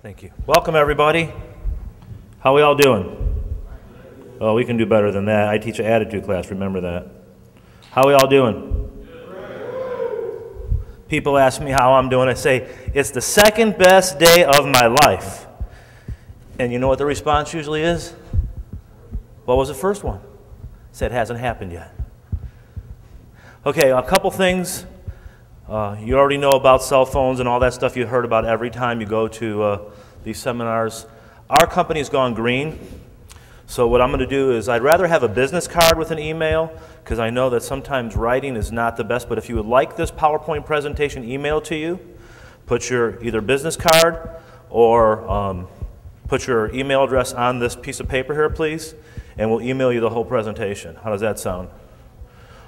Thank you. Welcome, everybody. How we all doing? Oh, we can do better than that. I teach an attitude class, remember that. How we all doing? People ask me how I'm doing. I say, it's the second best day of my life. And you know what the response usually is? What was the first one? I said, it hasn't happened yet. Okay, a couple things. You already know about cell phones and all that stuff you heard about every time you go to these seminars. Our company's gone green. So what I'm going to do is I'd rather have a business card with an email, because I know that sometimes writing is not the best, but if you would like this PowerPoint presentation emailed to you, put your either business card or put your email address on this piece of paper here, please, and we'll email you the whole presentation. How does that sound?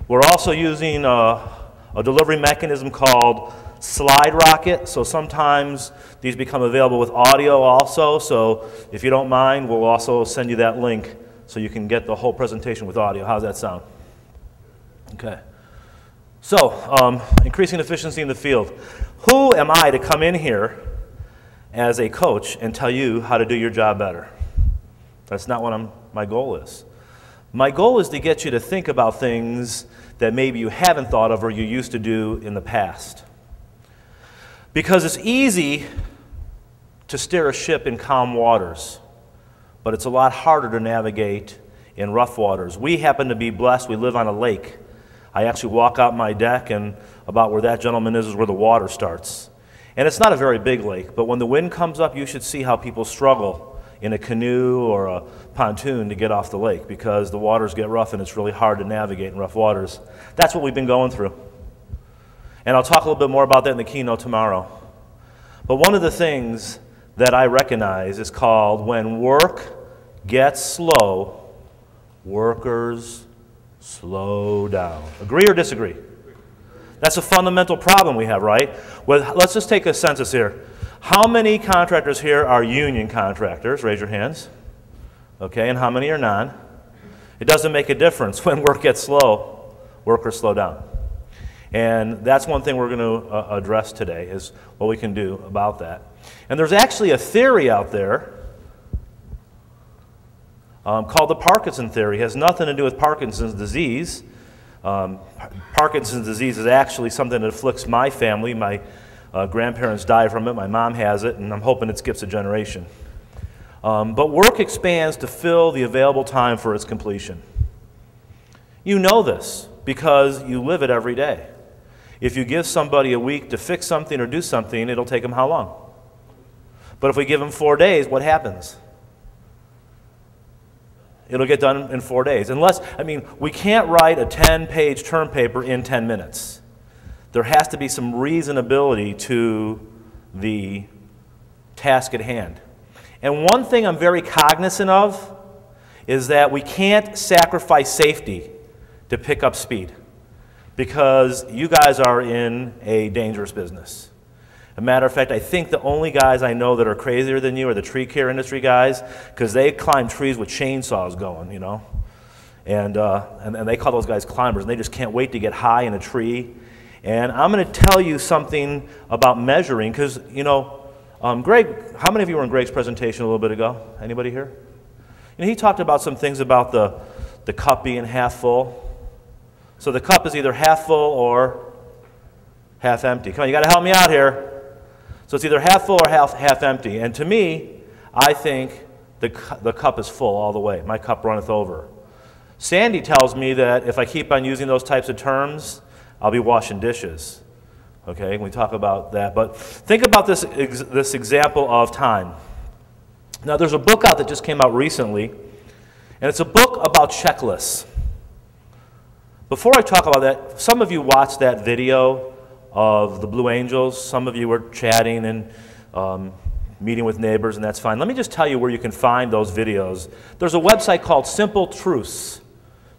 We're also using a delivery mechanism called Slide Rocket, so sometimes these become available with audio also, so if you don't mind, we'll also send you that link so you can get the whole presentation with audio. How does that sound? Okay. So, increasing efficiency in the field. Who am I to come in here as a coach and tell you how to do your job better? That's not what my goal is. My goal is to get you to think about things that maybe you haven't thought of or you used to do in the past. Because it's easy to steer a ship in calm waters, but it's a lot harder to navigate in rough waters. We happen to be blessed. We live on a lake. I actually walk out my deck, and about where that gentleman is where the water starts. And it's not a very big lake, but when the wind comes up, you should see how people struggle in a canoe or a pontoon to get off the lake, because the waters get rough and it's really hard to navigate in rough waters. That's what we've been going through. And I'll talk a little bit more about that in the keynote tomorrow. But one of the things that I recognize is called when work gets slow, workers slow down. Agree or disagree? That's a fundamental problem we have, right? Well, let's just take a census here. How many contractors here are union contractors? Raise your hands. Okay, and how many are non? It doesn't make a difference. When work gets slow, workers slow down. And that's one thing we're going to address today, is what we can do about that. And there's actually a theory out there called the Parkinson theory. It has nothing to do with Parkinson's disease. Parkinson's disease is actually something that afflicts my family. My grandparents died from it. My mom has it, and I'm hoping it skips a generation. But work expands to fill the available time for its completion. You know this because you live it every day. If you give somebody a week to fix something or do something, it'll take them how long? But if we give them 4 days, what happens? It'll get done in 4 days. We can't write a 10-page term paper in 10 minutes. There has to be some reasonability to the task at hand. And one thing I'm very cognizant of is that we can't sacrifice safety to pick up speed, because you guys are in a dangerous business. As a matter of fact, I think the only guys I know that are crazier than you are the tree care industry guys, because they climb trees with chainsaws going, you know. And they call those guys climbers, and they just can't wait to get high in a tree. And I'm going to tell you something about measuring, because, you know, Greg, how many of you were in Greg's presentation a little bit ago? Anybody here? You know, he talked about some things about the cup being half full. So the cup is either half full or half empty. Come on, you got to help me out here. So it's either half full or half empty. And to me, I think the cup is full all the way. My cup runneth over. Sandy tells me that if I keep on using those types of terms, I'll be washing dishes. Okay, we talk about that. But think about this example of time. Now, there's a book out that just came out recently, and it's a book about checklists. Before I talk about that, some of you watched that video of the Blue Angels. Some of you were chatting and meeting with neighbors, and that's fine. Let me just tell you where you can find those videos. There's a website called Simple Truths,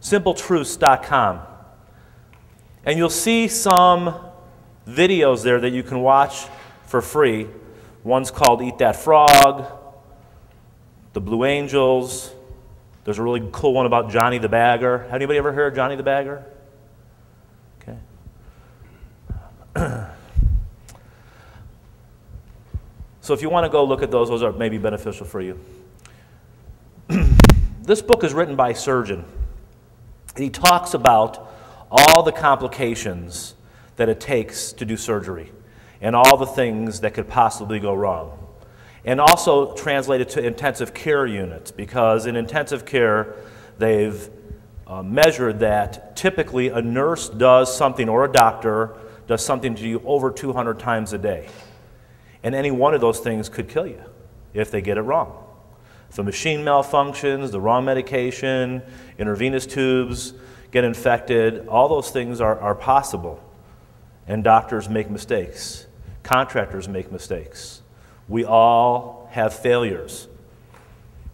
simpletruths.com. And you'll see some videos there that you can watch for free. One's called Eat That Frog, the Blue Angels. There's a really cool one about Johnny the Bagger. Anybody ever heard of Johnny the Bagger? Okay. So if you want to go look at those are maybe beneficial for you. This book is written by a surgeon. He talks about all the complications that it takes to do surgery and all the things that could possibly go wrong. And also translated to intensive care units, because in intensive care, they've measured that typically a nurse does something, or a doctor does something to you over 200 times a day. And any one of those things could kill you if they get it wrong. If the machine malfunctions, the wrong medication, intravenous tubes get infected, all those things are possible. And doctors make mistakes. Contractors make mistakes. We all have failures.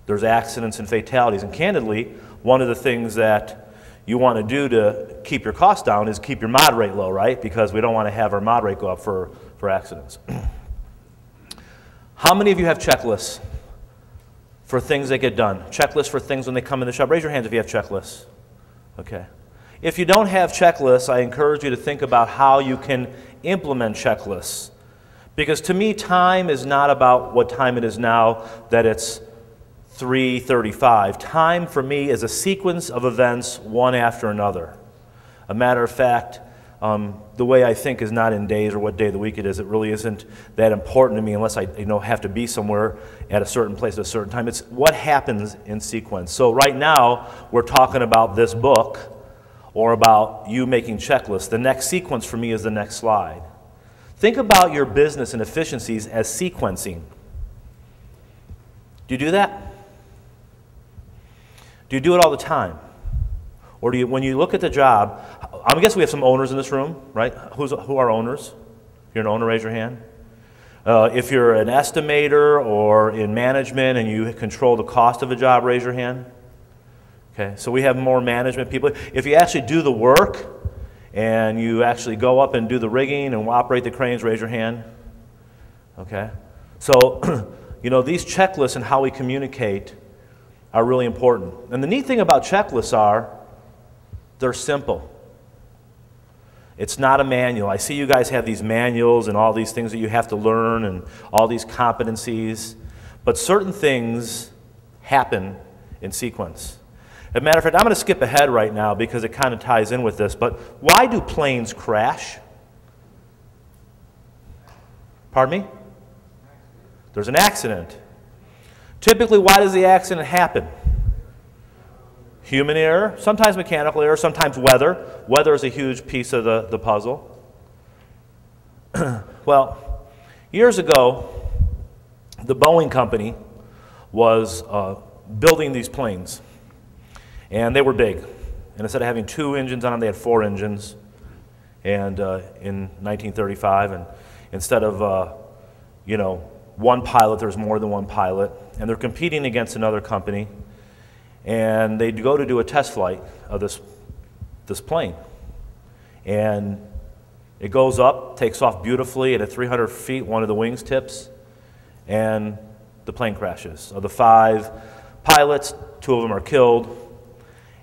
There's accidents and fatalities. And candidly, one of the things that you want to do to keep your costs down is keep your mod rate low, right? Because we don't want to have our mod rate go up for accidents. How many of you have checklists for things that get done? Checklists for things when they come in the shop? Raise your hands if you have checklists. Okay. If you don't have checklists, I encourage you to think about how you can implement checklists. Because to me, time is not about what time it is now, that it's 3:35. Time for me is a sequence of events, one after another. A matter of fact, the way I think is not in days or what day of the week it is. It really isn't that important to me unless I have to be somewhere at a certain place at a certain time. It's what happens in sequence. So right now, we're talking about this book or about you making checklists. The next sequence for me is the next slide. Think about your business and efficiencies as sequencing. Do you do that? Do you do it all the time? Or do you, when you look at the job, I guess we have some owners in this room, right? Who are owners? If you're an owner, raise your hand. If you're an estimator or in management and you control the cost of a job, raise your hand. Okay, so we have more management people. If you actually do the work and you actually go up and do the rigging and operate the cranes, raise your hand. Okay, so these checklists and how we communicate are really important. And the neat thing about checklists are they're simple. It's not a manual. I see you guys have these manuals and all these things that you have to learn and all these competencies, but certain things happen in sequence. As a matter of fact, I'm going to skip ahead right now because it kind of ties in with this, but why do planes crash? Pardon me? There's an accident. Typically, why does the accident happen? Human error, sometimes mechanical error, sometimes weather. Weather is a huge piece of the puzzle. Well, years ago, the Boeing company was building these planes. And they were big. And instead of having 2 engines on them, they had 4 engines. And in 1935, and instead of one pilot, there's more than one pilot. And they're competing against another company. And they go to do a test flight of this plane. And it goes up, takes off beautifully, and at 300 feet, one of the wings tips, and the plane crashes. Of the 5 pilots, 2 of them are killed.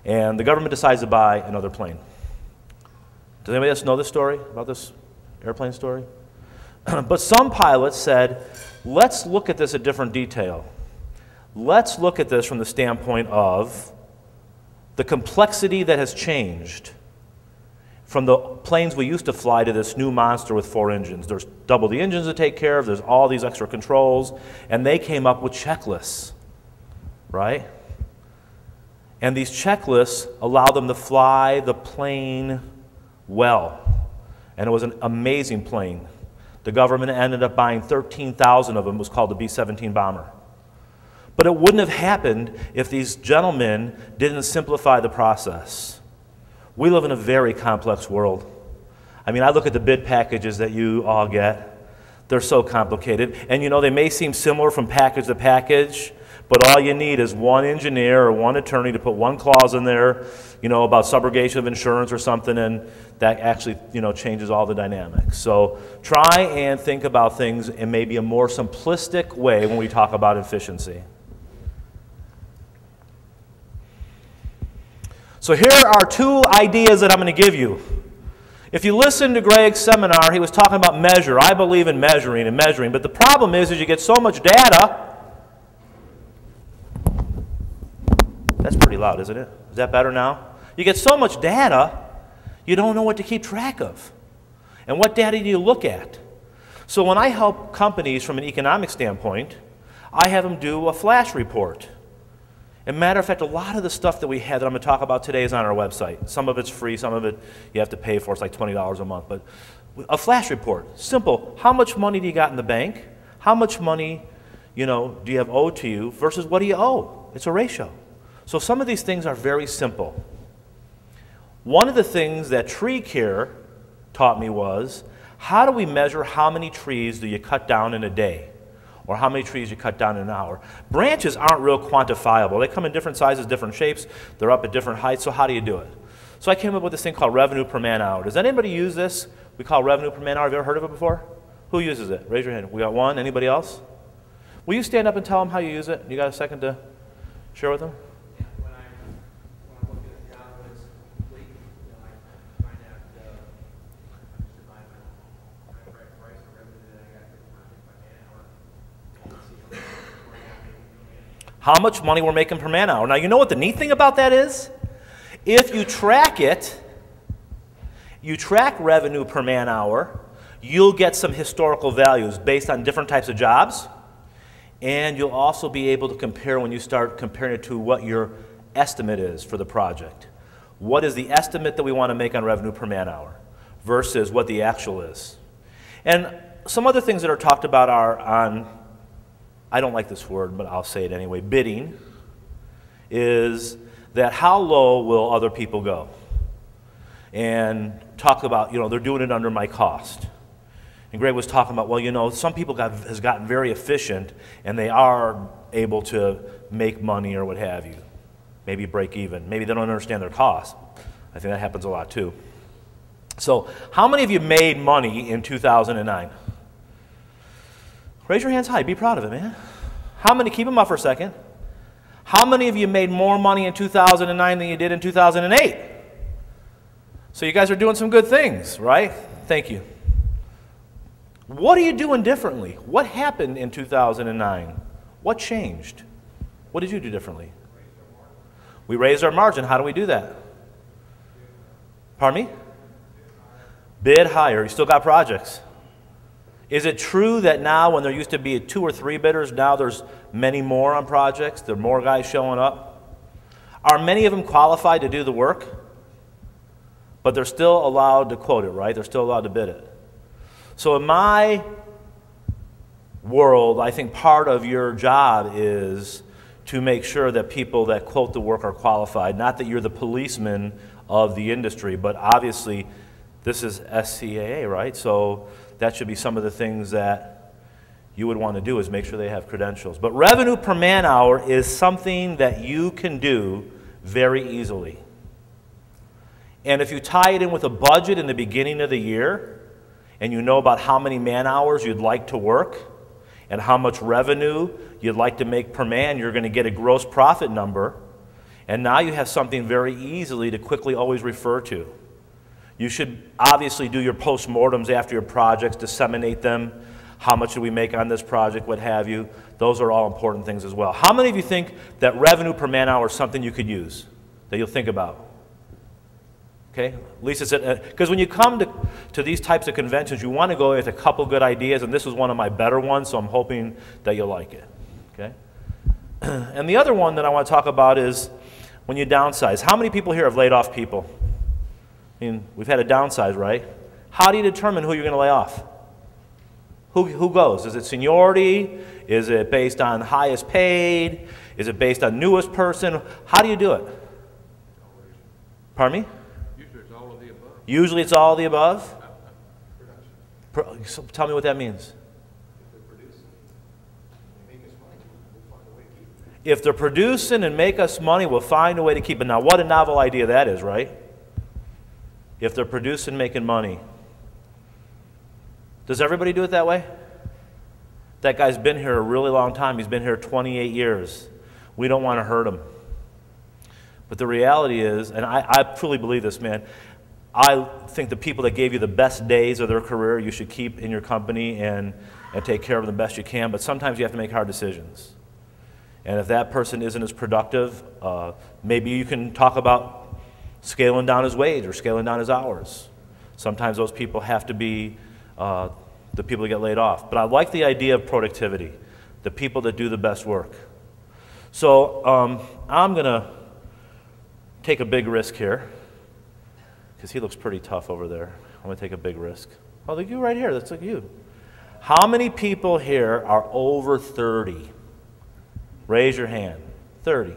And the government decides to buy another plane. Does anybody else know this story, about this airplane story? But some pilots said, let's look at this in different detail. Let's look at this from the standpoint of the complexity that has changed from the planes we used to fly to this new monster with 4 engines. There's double the engines to take care of, there's all these extra controls, and they came up with checklists, right? And these checklists allow them to fly the plane well. And it was an amazing plane. The government ended up buying 13,000 of them. It was called the B-17 bomber. But it wouldn't have happened if these gentlemen didn't simplify the process. We live in a very complex world. I mean, I look at the bid packages that you all get. They're so complicated. And they may seem similar from package to package, but all you need is one engineer or one attorney to put one clause in there, about subrogation of insurance or something, and that actually, changes all the dynamics. So try and think about things in maybe a more simplistic way when we talk about efficiency. So here are 2 ideas that I'm going to give you. If you listen to Greg's seminar, he was talking about measure. I believe in measuring and measuring, but the problem is you get so much data. That's pretty loud, isn't it? Is that better now? You get so much data, you don't know what to keep track of. And what data do you look at? So when I help companies from an economic standpoint, I have them do a flash report. As a matter of fact, a lot of the stuff that we have that I'm going to talk about today is on our website. Some of it's free, some of it you have to pay for. It's like $20 a month. But a flash report, simple. How much money do you got in the bank? How much money, do you have owed to you versus what do you owe? It's a ratio. So some of these things are very simple. One of the things that Tree Care taught me was, how do we measure how many trees do you cut down in a day? Or how many trees you cut down in an hour? Branches aren't real quantifiable. They come in different sizes, different shapes. They're up at different heights, so how do you do it? So I came up with this thing called revenue per man hour. Does anybody use this? We call revenue per man hour. Have you ever heard of it before? Who uses it? Raise your hand. We got one. Anybody else? Will you stand up and tell them how you use it? You got a second to share with them? When I'm looking at a job when it's complete, I find out my contract price or revenue that I got for the project by man hour. How much money we're making per man hour. Now, you know what the neat thing about that is? If you track it, you track revenue per man hour, you'll get some historical values based on different types of jobs, and you'll also be able to compare when you start comparing it to what your estimate is for the project. What is the estimate that we want to make on revenue per man hour versus what the actual is? And some other things that are talked about are on, I don't like this word, but I'll say it anyway, bidding, is that how low will other people go? And talk about, they're doing it under my cost. And Greg was talking about, well, some people has gotten very efficient and they are able to make money or what have you. Maybe break even. Maybe they don't understand their cost. I think that happens a lot too. So how many of you made money in 2009? Raise your hands high. Be proud of it, man. How many? Keep them up for a second. How many of you made more money in 2009 than you did in 2008? So you guys are doing some good things, right? Thank you. What are you doing differently? What happened in 2009? What changed? What did you do differently? We raised our margin. How do we do that? Pardon me? Bid higher. You still got projects. Is it true that now when there used to be 2 or 3 bidders, now there's many more on projects? There are more guys showing up? Are many of them qualified to do the work? But they're still allowed to quote it, right? They're still allowed to bid it. So in my world, I think part of your job is to make sure that people that quote the work are qualified. Not that you're the policeman of the industry, but obviously this is SCAA, right? So that should be some of the things that you would want to do is make sure they have credentials. But revenue per man hour is something that you can do very easily. And if you tie it in with a budget in the beginning of the year, and you know about how many man hours you'd like to work, and how much revenue you'd like to make per man, you're going to get a gross profit number. And now you have something very easily to quickly always refer to. You should obviously do your postmortems after your projects, disseminate them. How much did we make on this project, what have you. Those are all important things as well. How many of you think that revenue per man hour is something you could use, that you'll think about? Okay, at least it's because when you come to these types of conventions, you want to go with a couple good ideas, and this was one of my better ones, so I'm hoping that you'll like it. Okay, and the other one that I want to talk about is when you downsize. How many people here have laid off people? I mean, we've had a downsize, right? How do you determine who you're going to lay off? Who goes? Is it seniority? Is it based on highest paid? Is it based on newest person? How do you do it? Pardon me? Usually it's all of the above. So tell me what that means. If they're producing and make us money, we'll find a way to keep it. Now, what a novel idea that is, right? If they're producing, making money. Does everybody do it that way? That guy's been here a really long time. He's been here 28 years. We don't want to hurt him. But the reality is, and I truly believe this, man, I think the people that gave you the best days of their career you should keep in your company and take care of them the best you can, but sometimes you have to make hard decisions. And if that person isn't as productive, maybe you can talk about scaling down his wage or scaling down his hours. Sometimes those people have to be the people that get laid off. But I like the idea of productivity, the people that do the best work. So I'm going to take a big risk here, because he looks pretty tough over there. I'm going to take a big risk. Oh, look, you right here. That's like you. How many people here are over 30? Raise your hand. 30.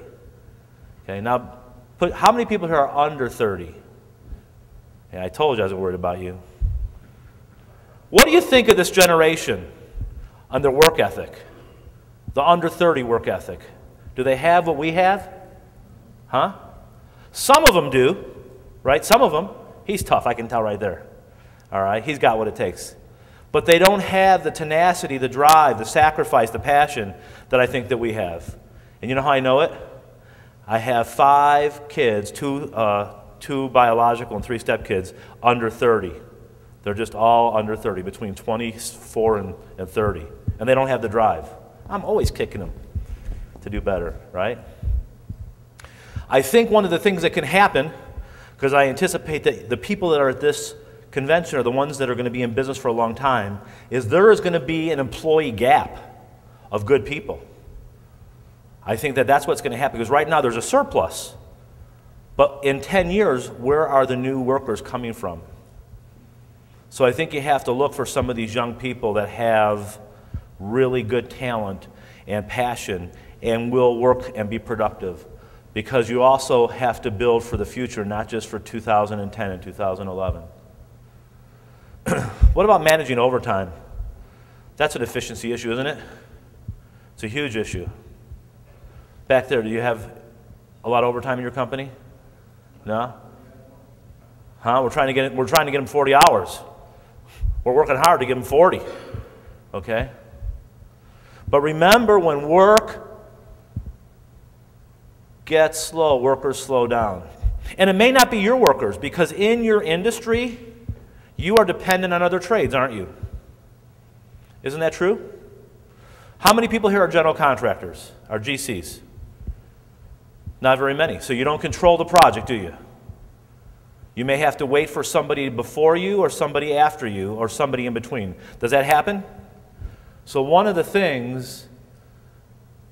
Okay, now how many people here are under 30? Yeah, I told you I was worried about you. What do you think of this generation on their work ethic? The under 30 work ethic. Do they have what we have? Huh? Some of them do, right? Some of them. He's tough, I can tell right there. All right, he's got what it takes. But they don't have the tenacity, the drive, the sacrifice, the passion that I think that we have. And you know how I know it? I have 5 kids, two biological and 3 step kids, under 30. They're just all under 30, between 24 and 30. And they don't have the drive. I'm always kicking them to do better, right? I think one of the things that can happen, because I anticipate that the people that are at this convention are the ones that are going to be in business for a long time, is there is going to be an employee gap of good people. I think that that's what's going to happen, because right now there's a surplus. But in 10 years, where are the new workers coming from? So I think you have to look for some of these young people that have really good talent and passion and will work and be productive, because you also have to build for the future, not just for 2010 and 2011. What about managing overtime? That's an efficiency issue, isn't it? It's a huge issue. Back there, do you have a lot of overtime in your company? No? Huh? We're trying to get them 40 hours. We're working hard to give them 40. Okay? But remember, when work gets slow, workers slow down. And it may not be your workers, because in your industry, you are dependent on other trades, aren't you? Isn't that true? How many people here are general contractors, are GCs? Not very many. So you don't control the project, do you? You may have to wait for somebody before you or somebody after you or somebody in between. Does that happen? So one of the things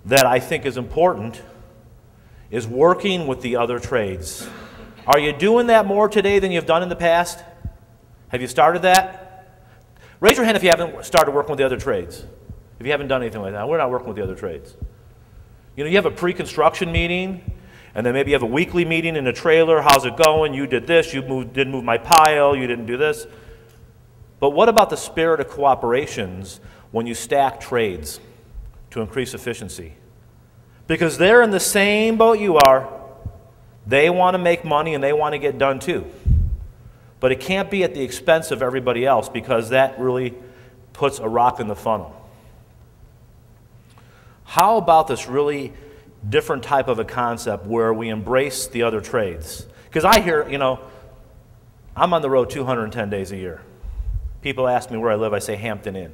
that I think is important is working with the other trades. Are you doing that more today than you've done in the past? Have you started that? Raise your hand if you haven't started working with the other trades. If you haven't done anything like that. We're not working with the other trades. You know, you have a pre-construction meeting, and then maybe you have a weekly meeting in a trailer. How's it going? You did this. You didn't move my pile. You didn't do this. But what about the spirit of cooperations when you stack trades to increase efficiency? Because they're in the same boat you are. They want to make money and they want to get done too. But it can't be at the expense of everybody else, because that really puts a rock in the funnel. How about this really different type of a concept where we embrace the other trades? Because I hear, you know, I'm on the road 210 days a year. People ask me where I live, I say Hampton Inn.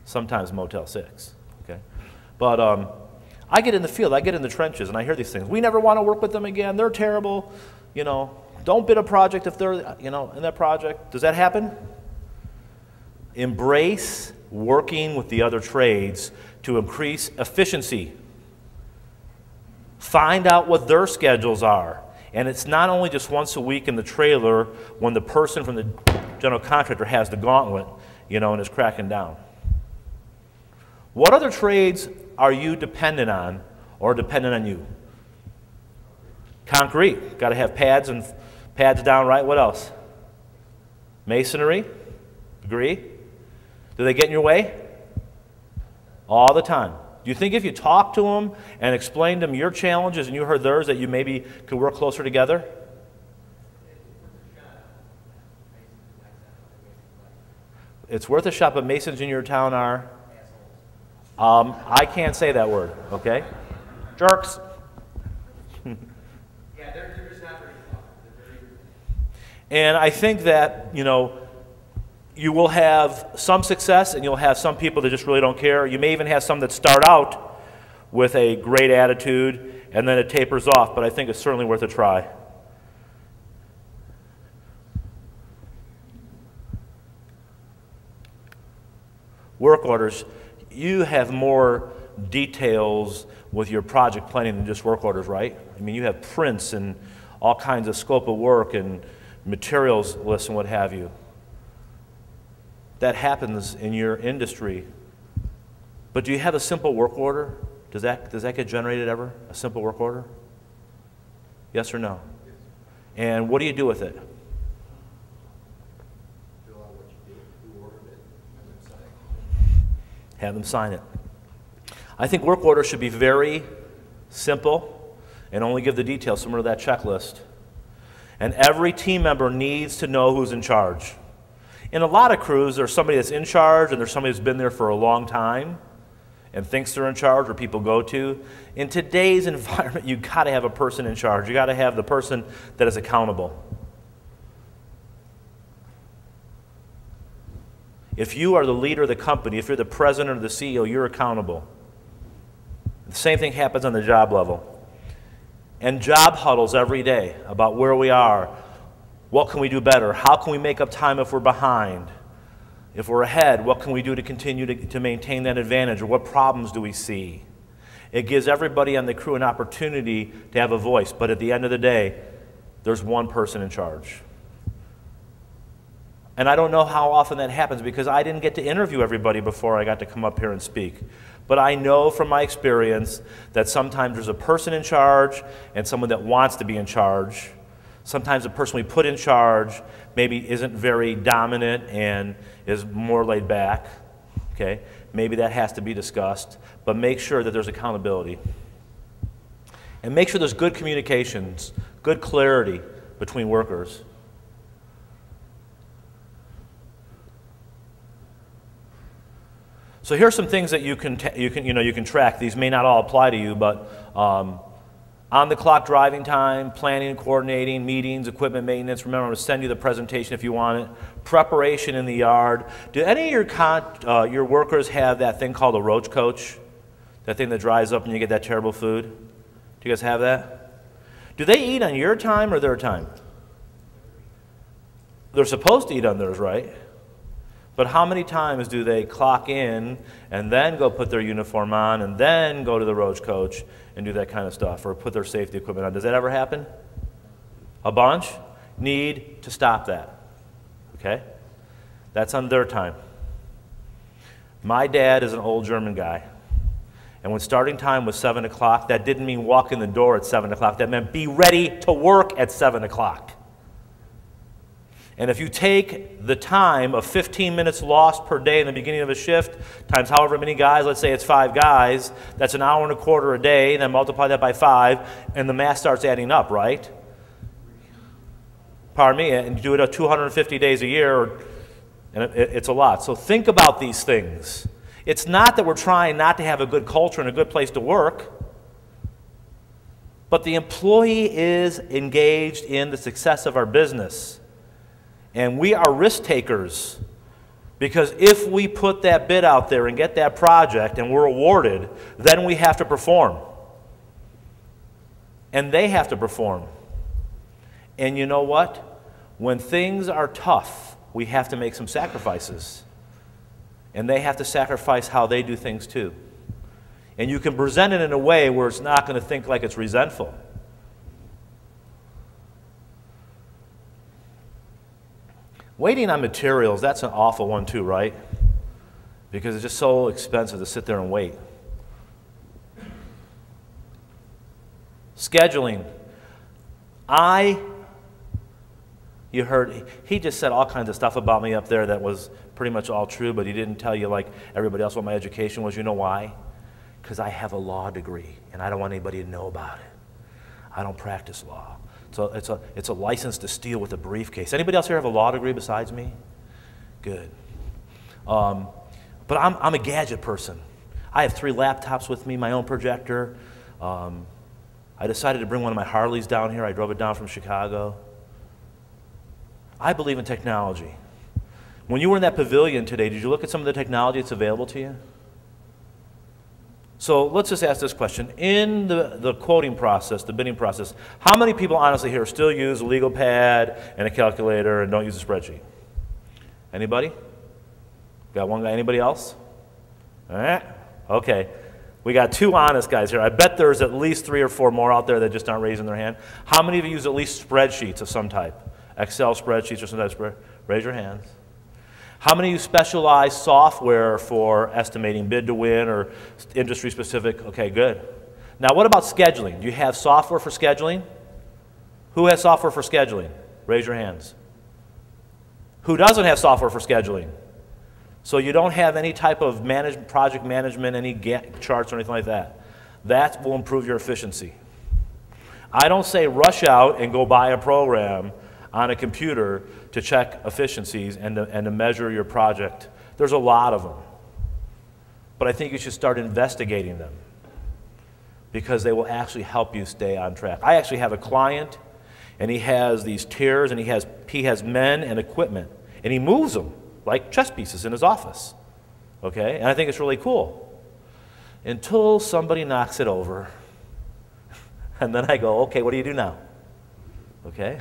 Sometimes Motel 6, okay? But I get in the field, I get in the trenches, and I hear these things. We never want to work with them again. They're terrible. You know, don't bid a project if they're, you know, in that project. Does that happen? Embrace working with the other trades to increase efficiency. Find out what their schedules are. And it's not only just once a week in the trailer when the person from the general contractor has the gauntlet, you know, and is cracking down. What other trades are you dependent on or dependent on you? Concrete. Got to have pads and pads down right. What else? Masonry. Agree? Do they get in your way? All the time. Do you think if you talk to them and explain to them your challenges and you heard theirs that you maybe could work closer together? It's worth a shot, but Masons in your town are? I can't say that word, okay? Jerks. Yeah, they're just not very tough. And I think that, you will have some success and you'll have some people that just really don't care. You may even have some that start out with a great attitude and then it tapers off, but I think it's certainly worth a try. Work orders, you have more details with your project planning than just work orders, right? I mean, you have prints and all kinds of scope of work and materials lists and what have you. That happens in your industry. But do you have a simple work order? Does that get generated ever? A simple work order? Yes or no? Yes. And what do you do with it? Fill out what you did, who ordered it, and then sign it. Have them sign it. I think work orders should be very simple and only give the details similar to that checklist. And every team member needs to know who's in charge. In a lot of crews, there's somebody that's in charge and there's somebody who's been there for a long time and thinks they're in charge or people go to. In today's environment, you've got to have a person in charge. You've got to have the person that is accountable. If you are the leader of the company, if you're the president or the CEO, you're accountable. The same thing happens on the job level. And job huddles every day about where we are. What can we do better? How can we make up time if we're behind? If we're ahead, what can we do to continue to maintain that advantage? Or what problems do we see? It gives everybody on the crew an opportunity to have a voice. But at the end of the day, there's one person in charge. And I don't know how often that happens because I didn't get to interview everybody before I got to come up here and speak. But I know from my experience that sometimes there's a person in charge and someone that wants to be in charge. Sometimes the person we put in charge maybe isn't very dominant and is more laid back. Okay? Maybe that has to be discussed. But make sure that there's accountability. And make sure there's good communications, good clarity between workers. So here's some things that you can track. These may not all apply to you, but on-the-clock driving time, planning and coordinating, meetings, equipment maintenance. Remember, I'm going to send you the presentation if you want it. Preparation in the yard. Do any of your workers have that thing called a roach coach? That thing that dries up and you get that terrible food? Do you guys have that? Do they eat on your time or their time? They're supposed to eat on theirs, right? But how many times do they clock in and then go put their uniform on and then go to the roach coach and do that kind of stuff or put their safety equipment on? Does that ever happen? A bunch? Need to stop that. Okay? That's on their time. My dad is an old German guy. And when starting time was 7 o'clock, that didn't mean walk in the door at 7 o'clock. That meant be ready to work at 7 o'clock. And if you take the time of 15 minutes lost per day in the beginning of a shift, times however many guys, let's say it's 5 guys, that's an hour and a quarter a day, then multiply that by 5, and the math starts adding up, right? Pardon me, and you do it 250 days a year, and it's a lot. So think about these things. It's not that we're trying not to have a good culture and a good place to work, but the employee is engaged in the success of our business. And we are risk takers because if we put that bid out there and get that project and we're awarded, then we have to perform. And they have to perform. And you know what? When things are tough, we have to make some sacrifices. And they have to sacrifice how they do things too. And you can present it in a way where it's not going to think like it's resentful. Waiting on materials, that's an awful one too, right? Because it's just so expensive to sit there and wait. Scheduling. You heard, he just said all kinds of stuff about me up there that was pretty much all true, but he didn't tell you like everybody else what my education was. You know why? Because I have a law degree, and I don't want anybody to know about it. I don't practice law. So it's a license to steal with a briefcase. Anybody else here have a law degree besides me? Good. But I'm a gadget person. I have 3 laptops with me, my own projector. I decided to bring one of my Harleys down here. I drove it down from Chicago. I believe in technology. When you were in that pavilion today, did you look at some of the technology that's available to you? So let's just ask this question. In the quoting process, the bidding process, how many people honestly here still use a legal pad and a calculator and don't use a spreadsheet? Anybody? Got one guy? Anybody else? All right. Okay. We got 2 honest guys here. I bet there's at least 3 or 4 more out there that just aren't raising their hand. How many of you use at least spreadsheets of some type? Excel spreadsheets or some type of spread? Raise your hands. How many of you specialize software for estimating bid to win or industry specific? Okay, good. Now what about scheduling? Do you have software for scheduling? Who has software for scheduling? Raise your hands. Who doesn't have software for scheduling? So you don't have any type of project management, any Gantt charts or anything like that. That will improve your efficiency. I don't say rush out and go buy a program on a computer to check efficiencies and to measure your project. There's a lot of them. But I think you should start investigating them because they will actually help you stay on track. I actually have a client, and he has these tiers, and he has men and equipment, and he moves them like chess pieces in his office. Okay? And I think it's really cool. Until somebody knocks it over, and then I go, okay, what do you do now? Okay?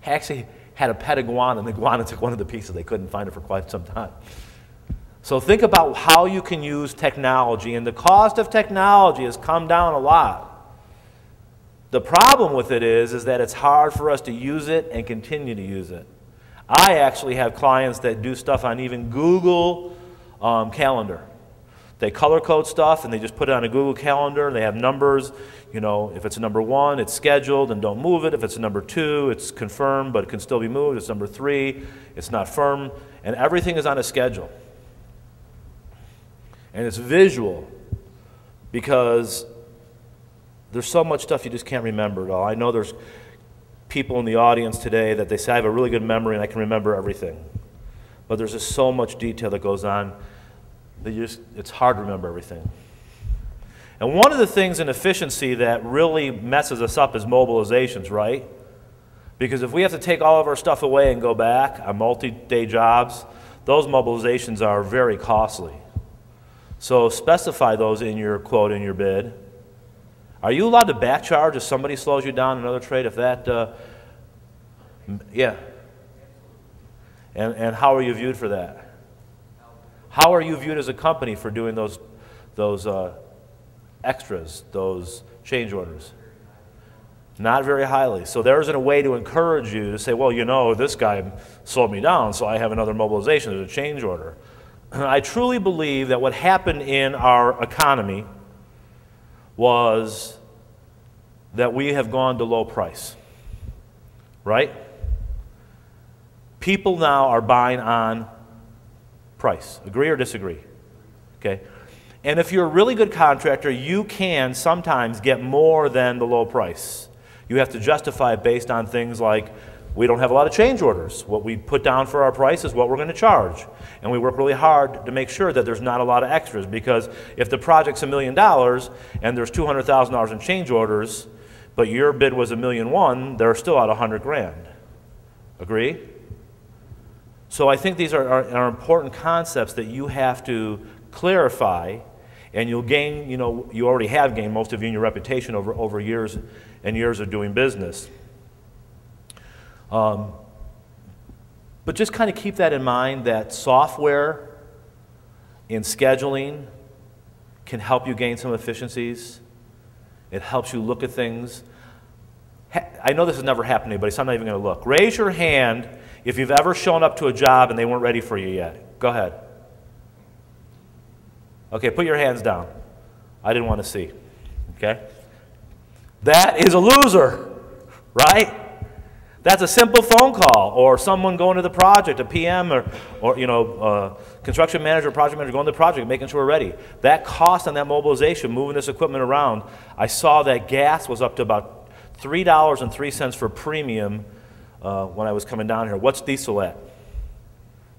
I actually had a pet iguana, and the iguana took one of the pieces. They couldn't find it for quite some time. So think about how you can use technology, and the cost of technology has come down a lot. The problem with it is that it's hard for us to use it and continue to use it. I actually have clients that do stuff on even Google Calendar. They color code stuff and they just put it on a Google Calendar. They have numbers. You know, if it's a number 1, it's scheduled and don't move it. If it's a number 2, it's confirmed but it can still be moved. If it's number 3, it's not firm. And everything is on a schedule. And it's visual because there's so much stuff you just can't remember it all. I know there's people in the audience today that they say I have a really good memory and I can remember everything. But there's just so much detail that goes on that it's hard to remember everything. And one of the things in efficiency that really messes us up is mobilizations, right? Because if we have to take all of our stuff away and go back on multi-day jobs, those mobilizations are very costly. So specify those in your quote, in your bid. Are you allowed to back charge if somebody slows you down in another trade? If that, yeah. And how are you viewed for that? How are you viewed as a company for doing those extras, those change orders? Not very highly. So there isn't a way to encourage you to say, well, you know, this guy slowed me down, so I have another mobilization, there's a change order. I truly believe that what happened in our economy was that we have gone to low price, right? People now are buying on price. Agree or disagree? Okay. And if you're a really good contractor, you can sometimes get more than the low price. You have to justify it based on things like we don't have a lot of change orders. What we put down for our price is what we're going to charge. And we work really hard to make sure that there's not a lot of extras, because if the project's $1 million and there's $200,000 in change orders, but your bid was $1.1 million, they're still out $100,000. Agree? So I think these are important concepts that you have to clarify, and you'll gain, you know, you already have gained, most of you, in your reputation over years and years of doing business. But just kind of keep that in mind, that software in scheduling can help you gain some efficiencies. It helps you look at things. I know this has never happened to anybody, so I'm not even going to look. Raise your hand if you've ever shown up to a job and they weren't ready for you yet. Go ahead. Okay, put your hands down. I didn't want to see. Okay? That is a loser, right? That's a simple phone call, or someone going to the project, a PM or you know, construction manager, project manager going to the project, making sure we're ready. That cost on that mobilization, moving this equipment around, I saw that gas was up to about $3.03 for premium when I was coming down here. What's diesel at?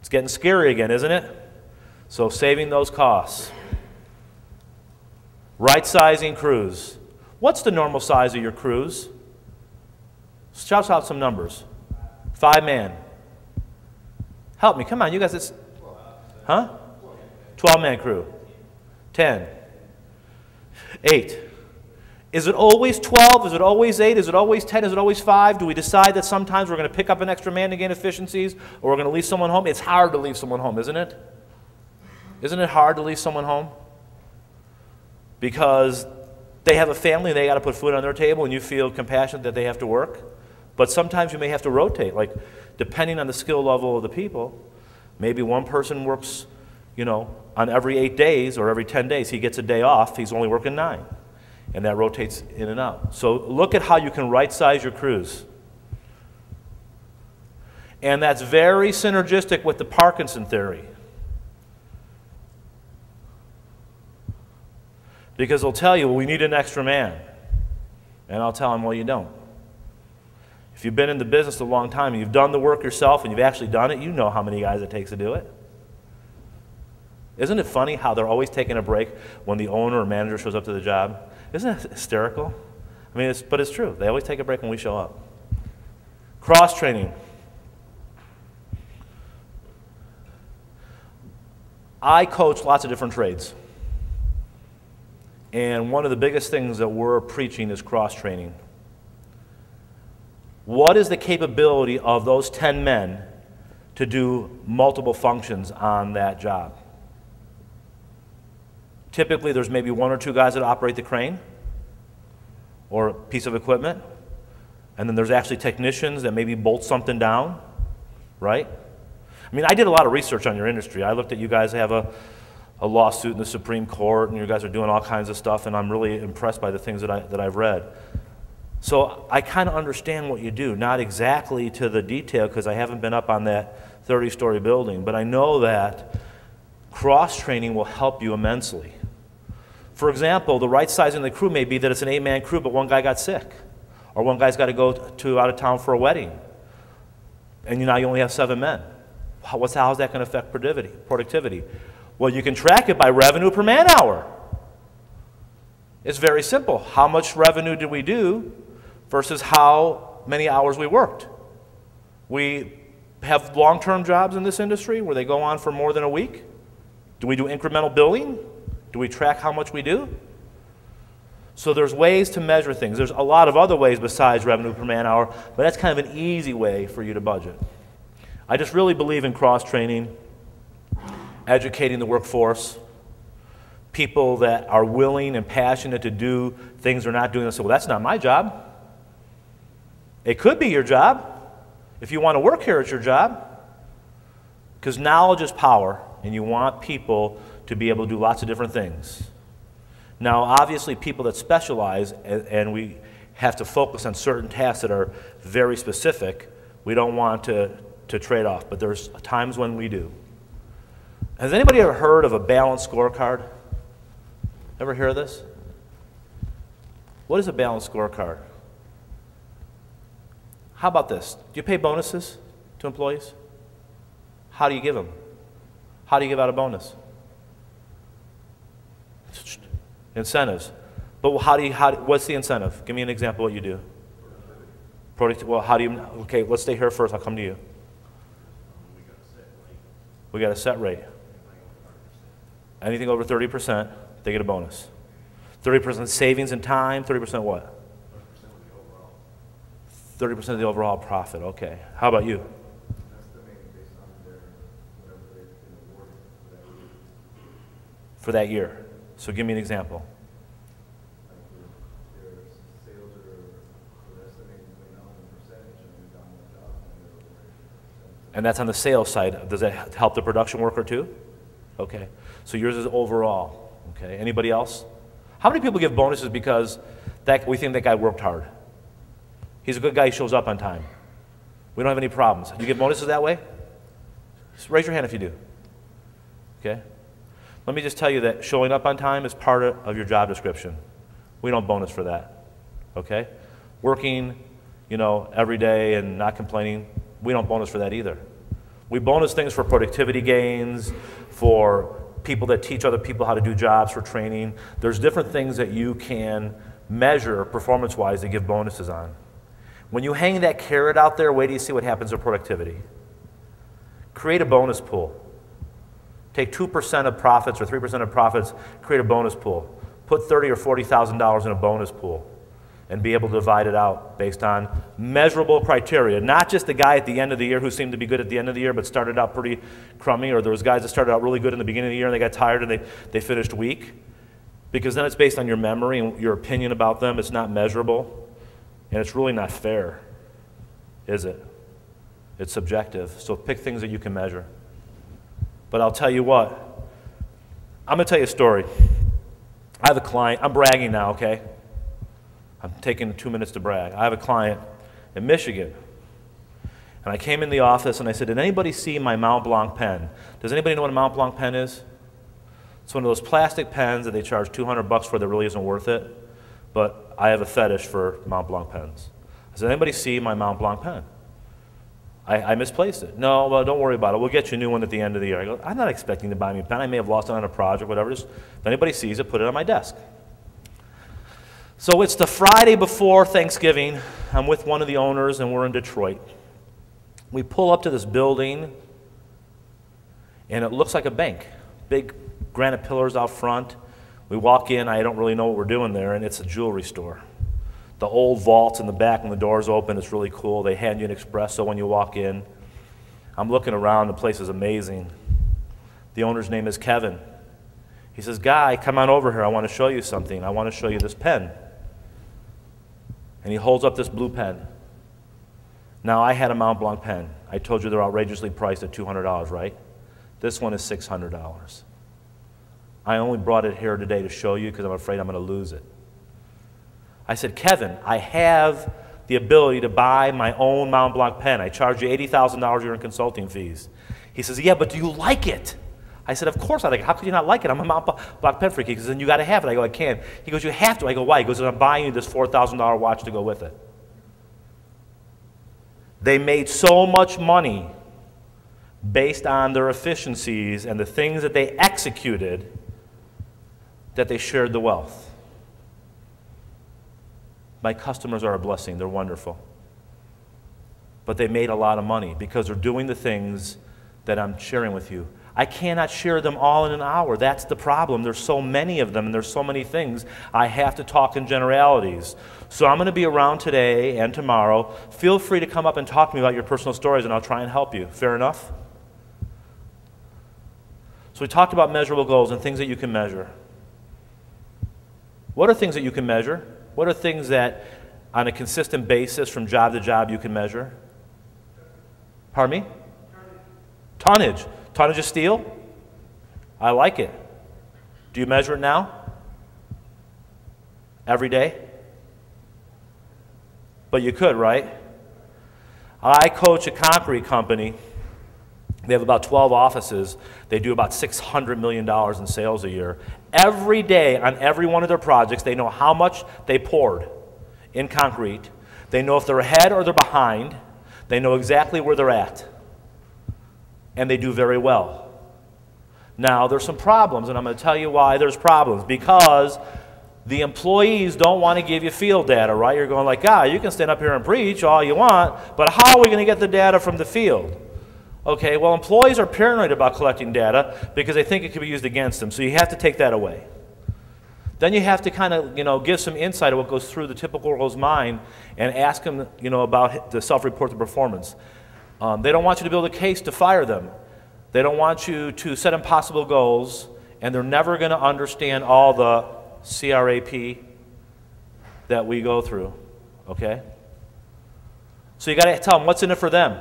It's getting scary again, isn't it? So saving those costs. Right-sizing crews. What's the normal size of your crews? Shout out some numbers. 5-man. Help me, come on, you guys, it's, huh? 12-man crew. 10. 8. Is it always 12? Is it always 8? Is it always 10? Is it always 5? Do we decide that sometimes we're going to pick up an extra man to gain efficiencies, or we're going to leave someone home? It's hard to leave someone home, isn't it? Isn't it hard to leave someone home? Because they have a family, they got to put food on their table, and you feel compassionate that they have to work. But sometimes you may have to rotate, like depending on the skill level of the people. Maybe one person works, you know, on every 8 days or every 10 days. He gets a day off, he's only working 9. And that rotates in and out. So look at how you can right-size your crews. And that's very synergistic with the Parkinson theory. Because they'll tell you, well, we need an extra man. And I'll tell them, well, you don't. If you've been in the business a long time and you've done the work yourself and you've actually done it, you know how many guys it takes to do it. Isn't it funny how they're always taking a break when the owner or manager shows up to the job? Isn't it hysterical? I mean, but it's true. They always take a break when we show up. Cross-training. I coach lots of different trades. And one of the biggest things that we're preaching is cross-training. What is the capability of those 10 men to do multiple functions on that job? Typically, there's maybe 1 or 2 guys that operate the crane or a piece of equipment, and then there's actually technicians that maybe bolt something down, right? I mean, I did a lot of research on your industry. I looked at you guys have a lawsuit in the Supreme Court, and you guys are doing all kinds of stuff, and I'm really impressed by the things that I've read. So I kind of understand what you do, not exactly to the detail because I haven't been up on that 30-story building, but I know that cross-training will help you immensely. For example, the right sizing of the crew may be that it's an 8-man crew, but one guy got sick, or one guy's got to go out of town for a wedding, and now you only have 7 men. How's that going to affect productivity? Well, you can track it by revenue per man hour. It's very simple. How much revenue did we do versus how many hours we worked? We have long-term jobs in this industry where they go on for more than a week. Do we do incremental billing? Do we track how much we do? So there's ways to measure things. There's a lot of other ways besides revenue per man hour, but that's kind of an easy way for you to budget. I just really believe in cross-training, educating the workforce, people that are willing and passionate to do things they're not doing. They say, well, that's not my job. It could be your job. If you want to work here, it's your job. Because knowledge is power, and you want people to be able to do lots of different things. Now, obviously, people that specialize, and we have to focus on certain tasks that are very specific, we don't want to trade off, but there's times when we do. Has anybody ever heard of a balanced scorecard? Ever hear of this? What is a balanced scorecard? How about this? Do you pay bonuses to employees? How do you give them? How do you give out a bonus? Incentives. But what's the incentive? Give me an example of what you do. Well, how do you, okay, let's stay here first. I'll come to you. We got a set rate. Anything over 30%, they get a bonus. 30% savings in time, 30% what? 30% of the overall profit, okay. How about you? For that year. So give me an example. And that's on the sales side. Does that help the production worker too? Okay. So yours is overall. Okay. Anybody else? How many people give bonuses because we think that guy worked hard? He's a good guy, he shows up on time. We don't have any problems. You give bonuses that way? Just raise your hand if you do. Okay? Let me just tell you that showing up on time is part of your job description. We don't bonus for that. Okay? Working, every day and not complaining, we don't bonus for that either. We bonus things for productivity gains, for people that teach other people how to do jobs, for training. There's different things that you can measure performance-wise to give bonuses on. When you hang that carrot out there, wait till you see what happens to productivity. Create a bonus pool. Take 2% of profits or 3% of profits, create a bonus pool. Put $30,000 or $40,000 in a bonus pool and be able to divide it out based on measurable criteria. Not just the guy at the end of the year who seemed to be good at the end of the year but started out pretty crummy, or there was guys that started out really good in the beginning of the year and they got tired and they finished weak. Because then it's based on your memory and your opinion about them. It's not measurable. And it's really not fair, is it? It's subjective. So pick things that you can measure. But I'll tell you what. I'm going to tell you a story. I have a client. I'm bragging now, okay? I'm taking 2 minutes to brag. I have a client in Michigan. And I came in the office and I said, did anybody see my Mont Blanc pen? Does anybody know what a Mont Blanc pen is? It's one of those plastic pens that they charge $200 for that really isn't worth it. But I have a fetish for Mont Blanc pens. Does anybody see my Mont Blanc pen? I misplaced it. No, well, don't worry about it. We'll get you a new one at the end of the year. I go, I'm not expecting to buy me a pen. I may have lost it on a project, whatever. Just, if anybody sees it, put it on my desk. So it's the Friday before Thanksgiving. I'm with one of the owners, and we're in Detroit. We pull up to this building, and it looks like a bank. Big granite pillars out front. We walk in. I don't really know what we're doing there, and it's a jewelry store. The old vault's in the back, and the door's open. It's really cool. They hand you an espresso when you walk in. I'm looking around. The place is amazing. The owner's name is Kevin. He says, Guy, come on over here. I want to show you something. I want to show you this pen. And he holds up this blue pen. Now, I had a Mont Blanc pen. I told you they're outrageously priced at $200, right? This one is $600. I only brought it here today to show you because I'm afraid I'm going to lose it. I said, Kevin, I have the ability to buy my own Mont Blanc pen. I charge you $80,000 a year in consulting fees. He says, yeah, but do you like it? I said, of course I like it. How could you not like it? I'm a Mont Blanc pen freak. He says, then you got to have it. I go, I can't. He goes, you have to. I go, why? He goes, I'm buying you this $4,000 watch to go with it. They made so much money based on their efficiencies and the things that they executed that they shared the wealth. My customers are a blessing. They're wonderful. But they made a lot of money because they're doing the things that I'm sharing with you. I cannot share them all in an hour. That's the problem. There's so many of them and there's so many things. I have to talk in generalities. So I'm going to be around today and tomorrow. Feel free to come up and talk to me about your personal stories and I'll try and help you. Fair enough? So we talked about measurable goals and things that you can measure. What are things that you can measure? What are things that, on a consistent basis, from job to job, you can measure? Pardon me? Tonnage. Tonnage of steel? I like it. Do you measure it now? Every day? But you could, right? I coach a concrete company. They have about 12 offices. They do about $600 million in sales a year. Every day on every one of their projects, they know how much they poured in concrete. They know if they're ahead or they're behind. They know exactly where they're at. And they do very well. Now, there's some problems, and I'm going to tell you why there's problems. Because the employees don't want to give you field data, right? You're going like, you can stand up here and preach all you want, but how are we going to get the data from the field? Okay, well, employees are paranoid about collecting data because they think it could be used against them, so you have to take that away. Then you have to kind of, give some insight of what goes through the typical girl's mind and ask them, about the self-report the performance. They don't want you to build a case to fire them. They don't want you to set impossible goals, and they're never going to understand all the CRAP that we go through, okay? So you got to tell them what's in it for them.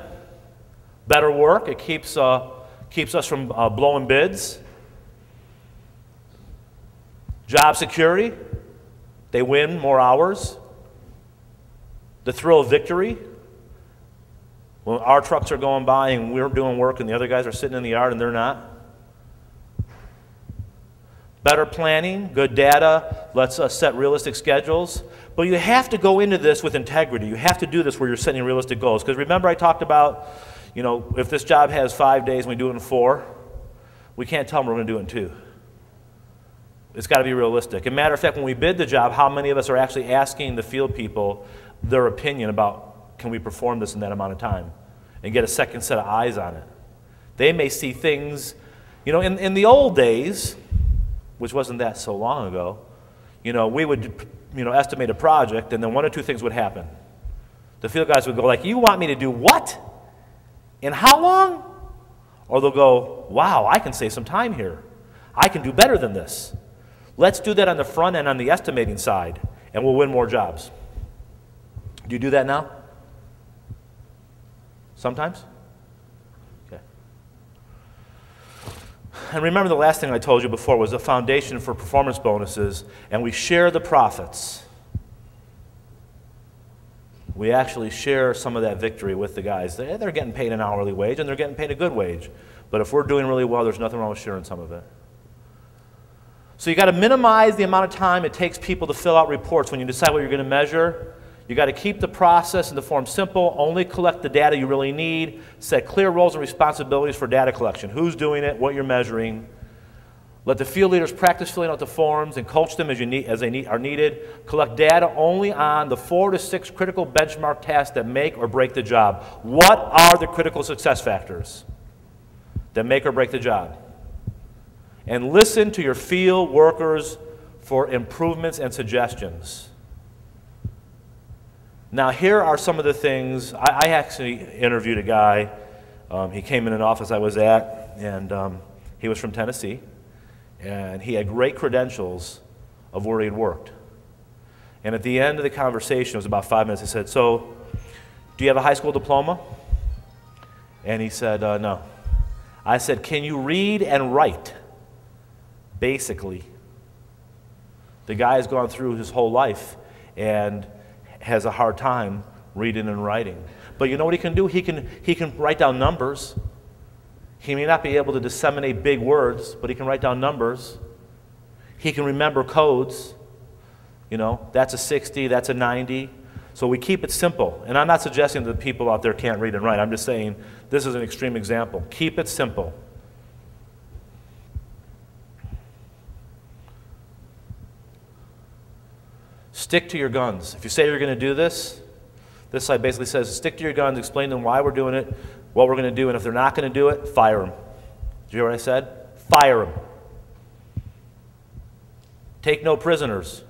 Better work, it keeps us from blowing bids. Job security, they win more hours. The thrill of victory, when our trucks are going by and we're doing work and the other guys are sitting in the yard and they're not. Better planning, good data, lets us set realistic schedules. But you have to go into this with integrity. You have to do this where you're setting realistic goals. Because remember I talked about, if this job has 5 days and we do it in 4, we can't tell them we're going to do it in 2. It's got to be realistic. As a matter of fact, when we bid the job, how many of us are actually asking the field people their opinion about can we perform this in that amount of time? And get a second set of eyes on it. They may see things, you know, in the old days, which wasn't that so long ago, you know, we would, you know, estimate a project, and then one or two things would happen. The field guys would go like, you want me to do what? In how long? Or they'll go, wow, I can save some time here. I can do better than this. Let's do that on the front end, on the estimating side, and we'll win more jobs. Do you do that now? Sometimes? Okay. And remember the last thing I told you before was the foundation for performance bonuses, and we share the profits. We actually share some of that victory with the guys. They're getting paid an hourly wage, and they're getting paid a good wage. But if we're doing really well, there's nothing wrong with sharing some of it. So you got to minimize the amount of time it takes people to fill out reports when you decide what you're going to measure. You got to keep the process and the form simple. Only collect the data you really need. Set clear roles and responsibilities for data collection. Who's doing it, what you're measuring. Let the field leaders practice filling out the forms and coach them as they are needed. Collect data only on the 4 to 6 critical benchmark tasks that make or break the job. What are the critical success factors that make or break the job? And listen to your field workers for improvements and suggestions. Now, here are some of the things. I actually interviewed a guy. He came in an office I was at, and he was from Tennessee. And he had great credentials of where he had worked. And at the end of the conversation, it was about 5 minutes, he said, so, do you have a high school diploma? And he said, no. I said, can you read and write? Basically. The guy has gone through his whole life and has a hard time reading and writing. But you know what he can do? He can write down numbers. He may not be able to disseminate big words, but he can write down numbers. He can remember codes. You know, that's a 60, that's a 90. So we keep it simple. And I'm not suggesting that people out there can't read and write. I'm just saying this is an extreme example. Keep it simple. Stick to your guns. If you say you're going to do this, this slide basically says stick to your guns, explain to them why we're doing it, what we're going to do, and if they're not going to do it, fire them. Did you hear what I said? Fire them. Take no prisoners.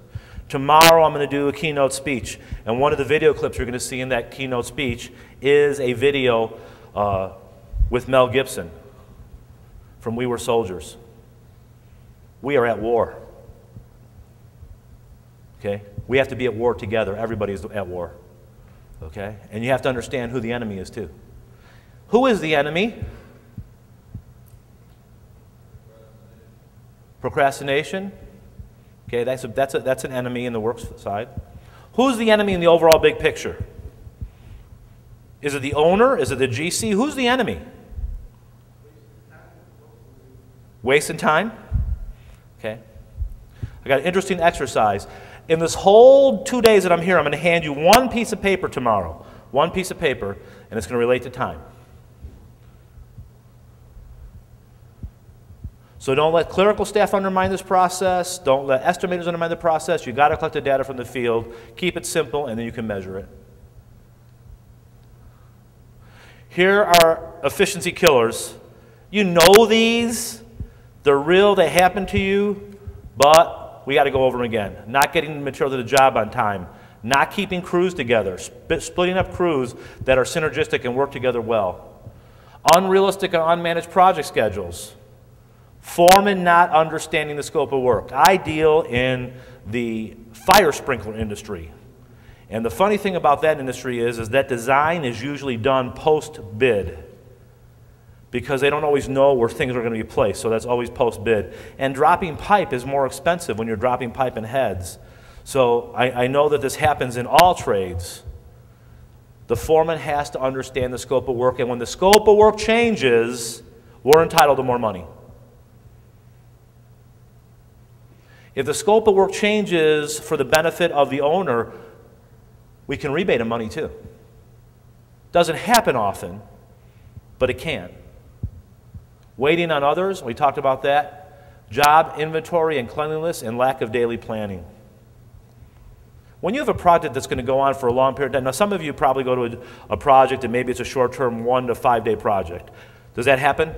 Tomorrow I'm going to do a keynote speech, and one of the video clips you're going to see in that keynote speech is a video with Mel Gibson from We Were Soldiers. We are at war. Okay? We have to be at war together. Everybody is at war. Okay? And you have to understand who the enemy is too. Who is the enemy? Procrastination. Okay, that's an enemy in the work side. Who's the enemy in the overall big picture? Is it the owner? Is it the GC? Who's the enemy? Wasting time? Okay. I got an interesting exercise. In this whole 2 days that I'm here, I'm going to hand you one piece of paper tomorrow. One piece of paper, and it's going to relate to time. So don't let clerical staff undermine this process. Don't let estimators undermine the process. You've got to collect the data from the field. Keep it simple, and then you can measure it. Here are efficiency killers. You know these. They're real. They happen to you. But we got to go over them again. Not getting the material to the job on time. Not keeping crews together. Splitting up crews that are synergistic and work together well. Unrealistic and unmanaged project schedules. Foreman not understanding the scope of work. I deal in the fire sprinkler industry. And the funny thing about that industry is that design is usually done post-bid because they don't always know where things are going to be placed, so that's always post-bid. And dropping pipe is more expensive when you're dropping pipe in heads. So I know that this happens in all trades. The foreman has to understand the scope of work, and when the scope of work changes, we're entitled to more money. If the scope of work changes for the benefit of the owner, we can rebate him money too. Doesn't happen often, but it can. Waiting on others, we talked about that. Job inventory and cleanliness and lack of daily planning. When you have a project that's going to go on for a long period of time, now some of you probably go to a project and maybe it's a short-term 1 to 5 day project. Does that happen?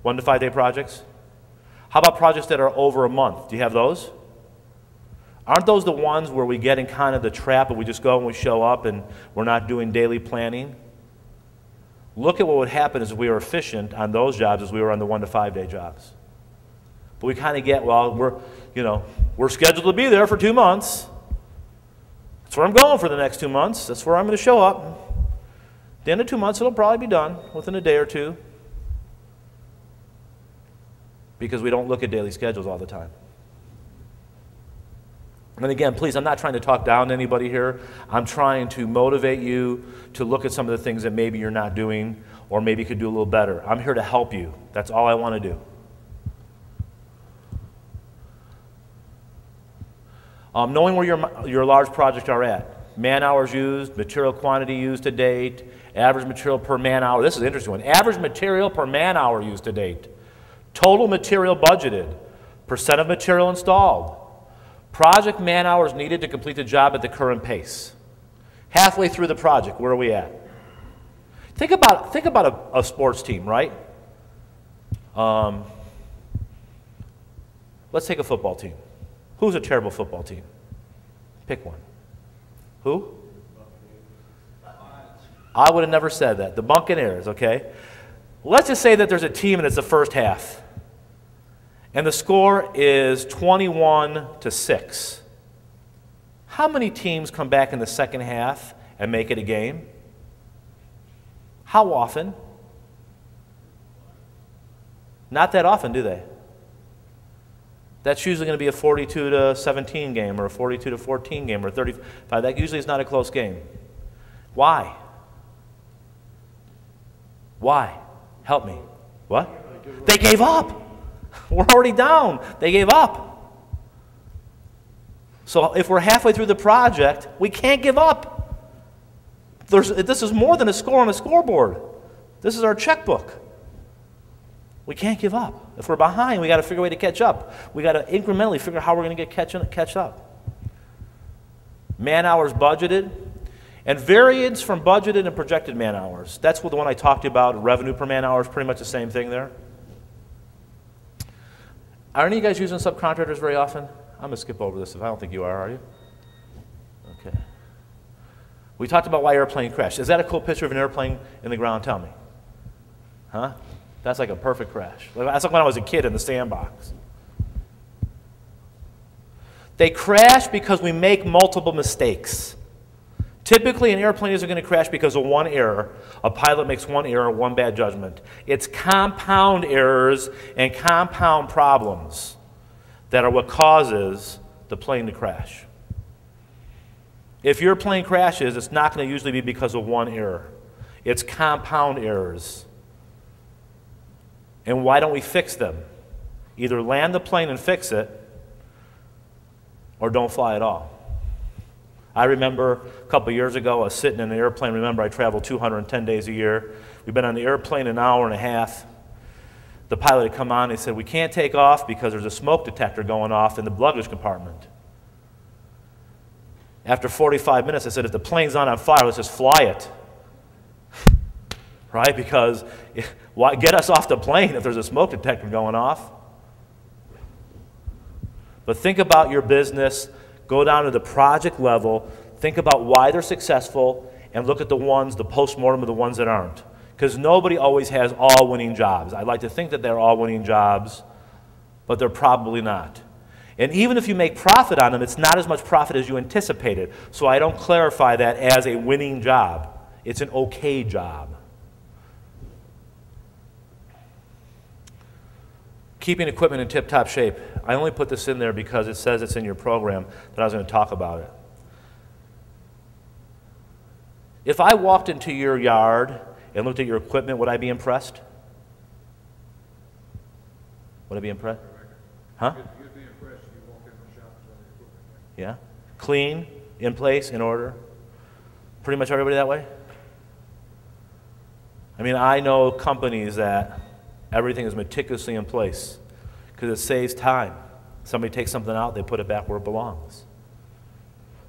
1 to 5 day projects? How about projects that are over a month? Do you have those? Aren't those the ones where we get in kind of the trap and we just go and we show up and we're not doing daily planning? Look at what would happen if we were efficient on those jobs as we were on the 1 to 5 day jobs. But we kind of get, well, we're scheduled to be there for 2 months. That's where I'm going for the next 2 months. That's where I'm going to show up. At the end of 2 months, it'll probably be done within a day or two. Because we don't look at daily schedules all the time. And again, please, I'm not trying to talk down to anybody here. I'm trying to motivate you to look at some of the things that maybe you're not doing or maybe could do a little better. I'm here to help you. That's all I want to do. Knowing where your large projects are at. Man hours used, material quantity used to date, average material per man hour. This is an interesting one. Average material per man hour used to date. Total material budgeted. Percent of material installed. Project man hours needed to complete the job at the current pace. Halfway through the project, where are we at? Think about a sports team, right? Let's take a football team. Who's a terrible football team? Pick one. Who? I would have never said that. The Buccaneers, okay? Let's just say that there's a team and it's the first half. And the score is 21-6. How many teams come back in the second half and make it a game? How often? Not that often, do they? That's usually going to be a 42-17 game or a 42-14 game or 35. That usually is not a close game. Why? Why? Help me. What? They gave up. We're already down. They gave up. So if we're halfway through the project, we can't give up. This is more than a score on a scoreboard. This is our checkbook. We can't give up. If we're behind, we got to figure a way to catch up. We got to incrementally figure out how we're going to catch up. Man hours budgeted, and variance from budgeted and projected man hours. That's what the one I talked about. Revenue per man hour is pretty much the same thing there. Are any of you guys using subcontractors very often? I'm going to skip over this if I don't think you are you? Okay. We talked about why airplane crashed. Is that a cool picture of an airplane in the ground? Tell me. Huh? That's like a perfect crash. That's like when I was a kid in the sandbox. They crash because we make multiple mistakes. Typically, an airplane isn't going to crash because of one error. A pilot makes one error, one bad judgment. It's compound errors and compound problems that are what causes the plane to crash. If your plane crashes, it's not going to usually be because of one error. It's compound errors. And why don't we fix them? Either land the plane and fix it, or don't fly at all. I remember a couple years ago, I was sitting in an airplane. Remember, I travel 210 days a year. We've been on the airplane an hour and a half. The pilot had come on and he said, we can't take off because there's a smoke detector going off in the luggage compartment. After 45 minutes, I said, if the plane's not on fire, let's just fly it. Right? Because why get us off the plane if there's a smoke detector going off? But think about your business. Go down to the project level. Think about why they're successful and look at the ones, the post-mortem of the ones that aren't. Because nobody always has all winning jobs. I'd like to think that they're all winning jobs, but they're probably not. And even if you make profit on them, it's not as much profit as you anticipated. So I don't clarify that as a winning job. It's an okay job. Keeping equipment in tip-top shape. I only put this in there because it says it's in your program that I was going to talk about it. If I walked into your yard and looked at your equipment, would I be impressed? Would I be impressed? Huh? You'd be impressed if you walk in the shop and saw the equipment. Yeah? Clean, in place, in order. Pretty much everybody that way? I mean, I know companies that everything is meticulously in place because it saves time. Somebody takes something out, they put it back where it belongs.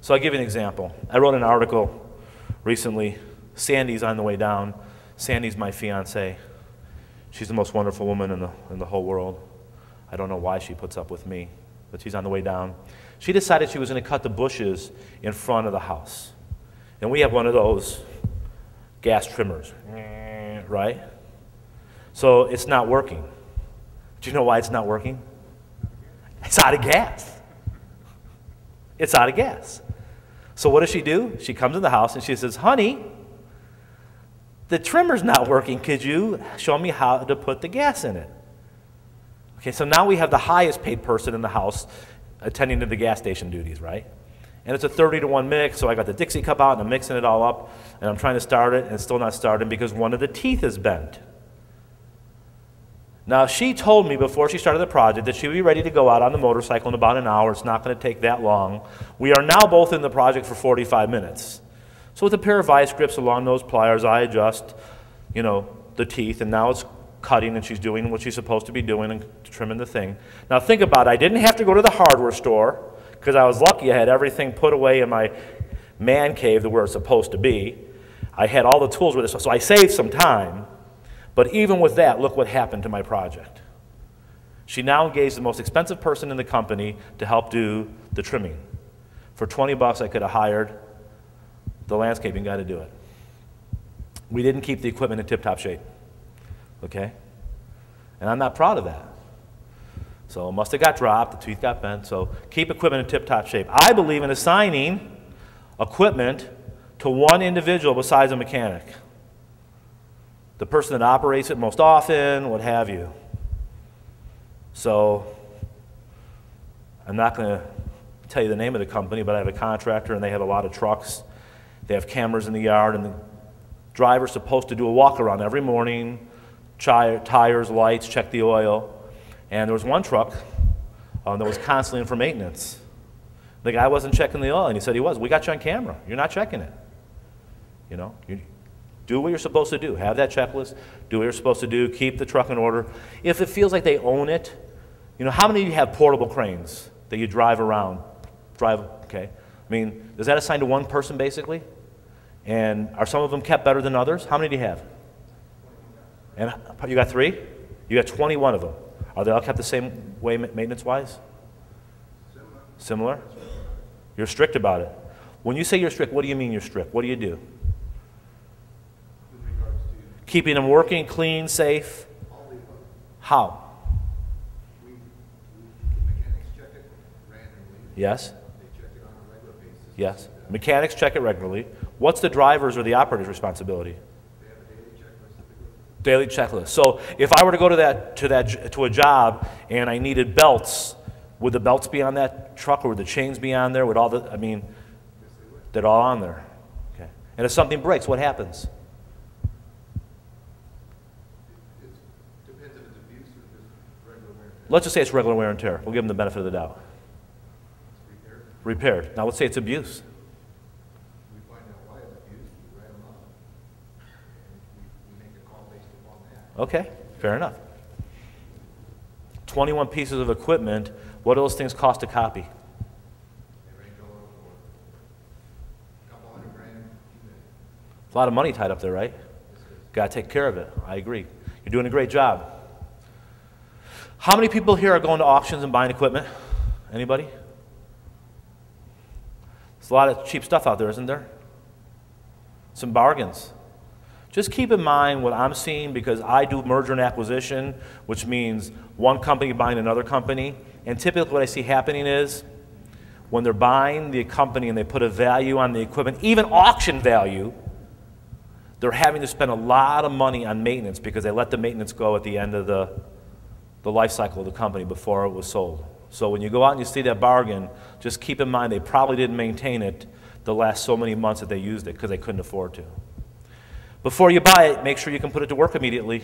So I'll give you an example. I wrote an article recently. Sandy's on the way down. Sandy's my fiance. She's the most wonderful woman in the whole world. I don't know why she puts up with me, but she's on the way down. She decided she was going to cut the bushes in front of the house. And we have one of those gas trimmers, right? So it's not working. Do you know why it's not working? It's out of gas. It's out of gas. So what does she do? She comes in the house and she says, honey, the trimmer's not working. Could you show me how to put the gas in it? Okay, so now we have the highest paid person in the house attending to the gas station duties, right? And it's a 30-to-1 mix, so I got the Dixie cup out and I'm mixing it all up, and I'm trying to start it, and it's still not starting because one of the teeth is bent. Now, she told me before she started the project that she would be ready to go out on the motorcycle in about an hour. It's not going to take that long. We are now both in the project for 45 minutes. So with a pair of vice grips along those pliers, I adjust, the teeth, and now it's cutting, and she's doing what she's supposed to be doing and trimming the thing. Now think about it. I didn't have to go to the hardware store because I was lucky I had everything put away in my man cave where it's supposed to be. I had all the tools with it, so I saved some time. But even with that, look what happened to my project. She now engaged the most expensive person in the company to help do the trimming. For 20 bucks, I could have hired the landscaping guy to do it. We didn't keep the equipment in tip-top shape, okay? And I'm not proud of that. So it must have got dropped, the teeth got bent, so keep equipment in tip-top shape. I believe in assigning equipment to one individual besides a mechanic. The person that operates it most often, what have you. So I'm not going to tell you the name of the company, but I have a contractor and they have a lot of trucks. They have cameras in the yard, and the driver's supposed to do a walk around every morning, tires, lights, check the oil. And there was one truck that was constantly in for maintenance. The guy wasn't checking the oil, and he said he was. We got you on camera. You're not checking it. You do what you're supposed to do. Have that checklist. Do what you're supposed to do. Keep the truck in order. If it feels like they own it, how many of you have portable cranes that you drive around? Okay. I mean, is that assigned to one person basically? And are some of them kept better than others? How many do you have? And you got 3? You got 21 of them. Are they all kept the same way maintenance-wise? Similar? You're strict about it. When you say you're strict, what do you mean you're strict? What do you do? With regards to Keeping them working, clean, safe? all the above, How? the mechanics check it randomly. Yes? They check it on a regular basis. Yes. Mechanics check it regularly. What's the driver's or the operator's responsibility? They have a daily checklist that they go through. Daily checklist. So if I were to go to a job and I needed belts, would the belts be on that truck, or would the chains be on there? Would all the, Yes, they would. they're all on there. Okay. And if something breaks, what happens? It depends if it's abuse or just regular wear and tear. Let's just say it's regular wear and tear. We'll give them the benefit of the doubt. It's repaired. Repaired. Now let's say it's abuse. We find out why it's abused, we write them up. And we make a call based upon that. Okay, fair enough. 21 pieces of equipment. What do those things cost to copy? They range all over the board. A couple $100,000, few million. A lot of money tied up there, right? Got to take care of it. I agree. You're doing a great job. How many people here are going to auctions and buying equipment? Anybody? There's a lot of cheap stuff out there, isn't there? Some bargains. Just keep in mind what I'm seeing, because I do merger and acquisition, which means one company buying another company. And typically what I see happening is when they're buying the company and they put a value on the equipment, even auction value, they're having to spend a lot of money on maintenance because they let the maintenance go at the end of the life cycle of the company before it was sold. So when you go out and you see that bargain, just keep in mind they probably didn't maintain it the last so many months that they used it because they couldn't afford to. Before you buy it, make sure you can put it to work immediately,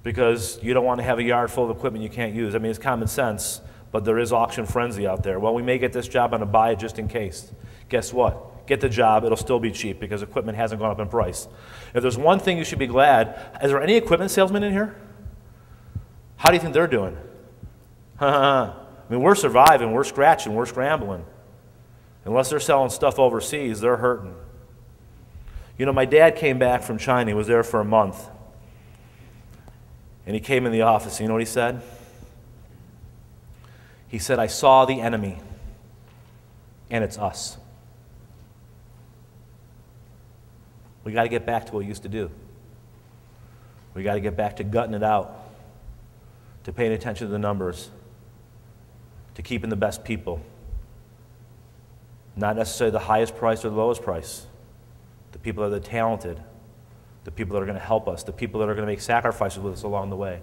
because you don't want to have a yard full of equipment you can't use. I mean, it's common sense, but there is auction frenzy out there. Well, we may get this job on a buy it just in case. Guess what? Get the job, it'll still be cheap because equipment hasn't gone up in price. If there's one thing you should be glad, is there any equipment salesmen in here? How do you think they're doing? I mean, we're surviving, we're scratching, we're scrambling. Unless they're selling stuff overseas, they're hurting. You know, my dad came back from China. He was there for a month. And he came in the office. You know what he said? He said, I saw the enemy, and it's us. We got to get back to what we used to do. We got to get back to gutting it out, to paying attention to the numbers, to keeping the best people. Not necessarily the highest price or the lowest price. The people that are talented, the people that are going to help us, the people that are going to make sacrifices with us along the way.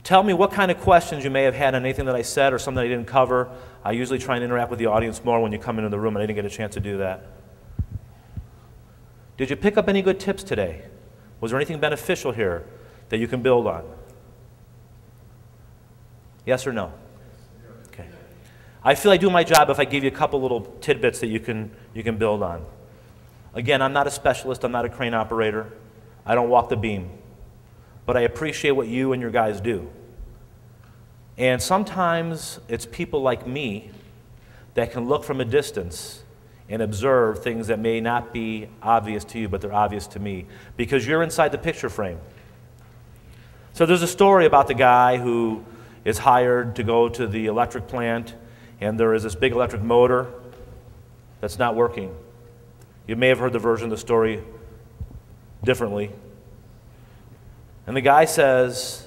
Tell me what kind of questions you may have had on anything that I said or something I didn't cover. I usually try and interact with the audience more when you come into the room, and I didn't get a chance to do that. Did you pick up any good tips today? Was there anything beneficial here that you can build on? Yes or no? Okay. I feel I do my job if I give you a couple little tidbits that you can build on. Again, I'm not a specialist. I'm not a crane operator. I don't walk the beam. But I appreciate what you and your guys do. And sometimes it's people like me that can look from a distance and observe things that may not be obvious to you, but they're obvious to me, because you're inside the picture frame. So there's a story about the guy who is hired to go to the electric plant, and there is this big electric motor that's not working. You may have heard the version of the story differently. And the guy says,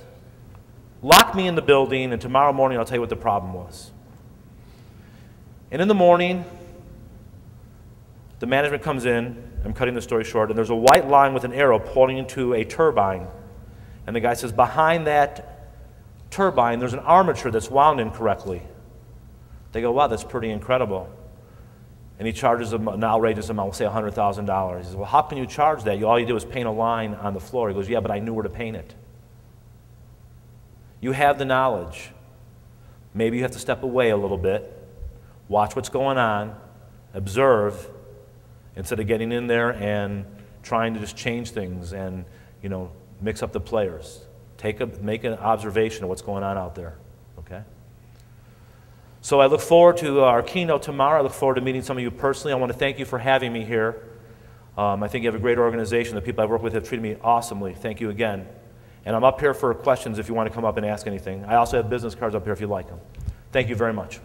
lock me in the building, and tomorrow morning I'll tell you what the problem was. And in the morning, the management comes in, I'm cutting the story short, and there's a white line with an arrow pointing to a turbine. And the guy says, behind that turbine, there's an armature that's wound incorrectly. They go, wow, that's pretty incredible. And he charges them an outrageous amount, we'll say $100,000. He says, well, how can you charge that? All you did was paint a line on the floor. He goes, yeah, but I knew where to paint it. You have the knowledge. Maybe you have to step away a little bit, watch what's going on, observe, instead of getting in there and trying to just change things and, mix up the players. Make an observation of what's going on out there, okay? So I look forward to our keynote tomorrow. I look forward to meeting some of you personally. I want to thank you for having me here. I think you have a great organization. The people I've worked with have treated me awesomely. Thank you again. And I'm up here for questions if you want to come up and ask anything. I also have business cards up here if you like them. Thank you very much.